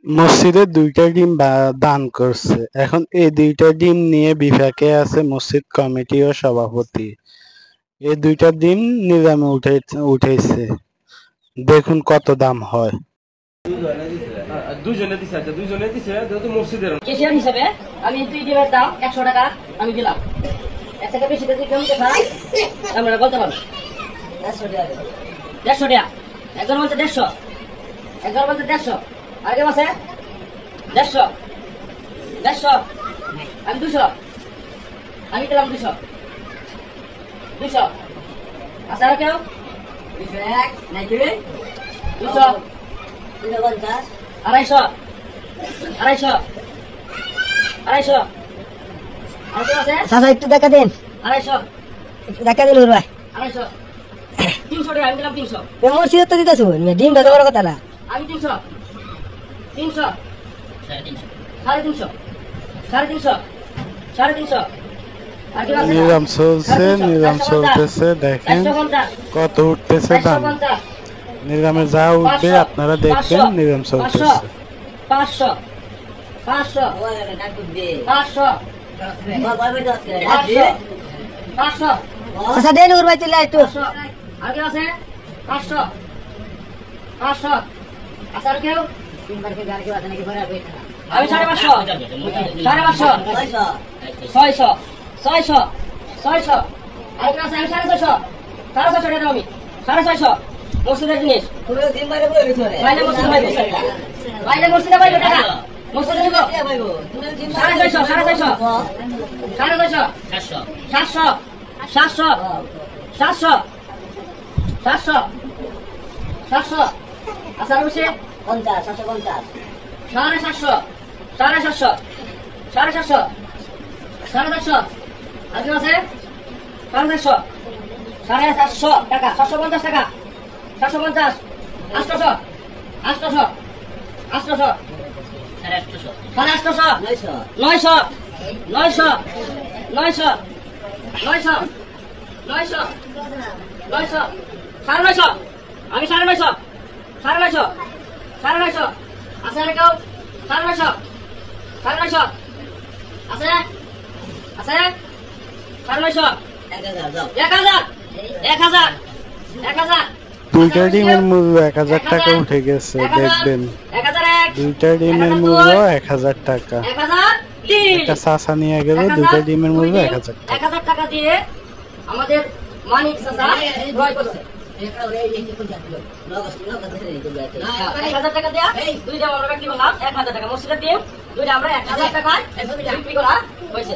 মসজিদে ২টা ডিম দান করছে। এখন এই ২টা ডিম নিয়ে বিপাকে আছে মসজিদ কমিটি ও সভাপতি। এই ২টা ডিম নিলামে উঠেছে। দেখুন কত দাম হয়। কেশিয়ার হিসাবে আমি ২ ডিমের দাম ১০০ টাকা আমি দিলাম। ১ টাকা বেশি দিতে কেমন কথা আমরা বলতে পারবো। ১৫০ টাকা। একজন বলতে ১৫০, একজন বলতে ১৫০, আর কেউ আছে ১৫০, ১৫০, আমি ২০০, আমি দিলাম ২০০, ২০০, আচ্ছা আর কেউ ২০০, ২৫০, ২৫০, ২৫০, ২৫০, ২৫০, আর কেউ আছে? চাচা একটু দেখা দিন, ২৫০, একটু দেখা দিল ভাই। ২৫০, ৩০০ টাকা আমি দিলাম ৩০০, মসজিদ তো দিতেছ ডিম তো বড় কথা না। আমি ৩০০, ৩০০, ৩৫০, ৩৫০, ৩৫০, ৩৫০, আর কেউ আছে? নিলাম চলছে, নিলাম চলতেছে। দেখেন কত উঠতেছে দাম। ৪৫০, নিলামে যা উঠবে আপনারা দেখবেন। নিলাম চলতেছে। ৫০০, ৫০০, ৫০০, ৫০০, চাচা দেন ওর ভাই চলে একটু। ৫০০, আর কেউ আছে? ৫০০, ৫০০, আচ্ছা আর কেউ? আমি ৫৫০, ৫৫০, ৬০০, ৬০০, ৬০০, আর কেউ আছে? আমি ৬৫০, ৬৫০ টাকা দাও আমি ৬৫০, মসজিদের জিনিস বাইরে মসজিদে পাইবো, বাইরে মসজিদে পাইবো টাকা, মসজিদে দিব ৬৫০, ৬৫০, ৬৫০, ৭০০, ৭০০, ৭০০, ৭০০, ৭০০, আচ্ছা আর বসে ৫০, ৭৫০, ৭৫০, ৭৫০, ৭৫০, ৭৫০, আর কেউ আছে? ৭৫০, ৭৫০ টাকা, ৭৫০ টাকা, ৭৫০, ৮০০, ৮০০, ৮০০, ৮০০, ৯০০, ৯০০, ৯০০, ৯০০, ৯০০, ৯০০, ৯৫০, আমি ৯৫০, ৯৫০, ৯৫০, আছে আর কেউ? ৯৫০, ৯৫০, আছে? আছে? ৯৫০, ১০০০, ১০০০, ১০০০, ২টা ডিমের মূল্য ১০০০ টাকা উঠে গেছে। দেখবেন ১০০০, ২টা ডিমের মূল্য ১০০০ টাকা। ১০০০, একটা চাচা নিয়ে গেল ২টা ডিমের মূল্য ১০০০ টাকা। ১০০০ টাকা দিয়ে আমাদের মানিক চাচা ক্রয় করছে। ১০০০ টাকা দেয়া ২টা আমরা বিক্রি করলাম ১০০০ টাকা। মসজিদের ডিম ২টা আমরা ১০০০ টাকায় বিক্রি করা হয়েছে।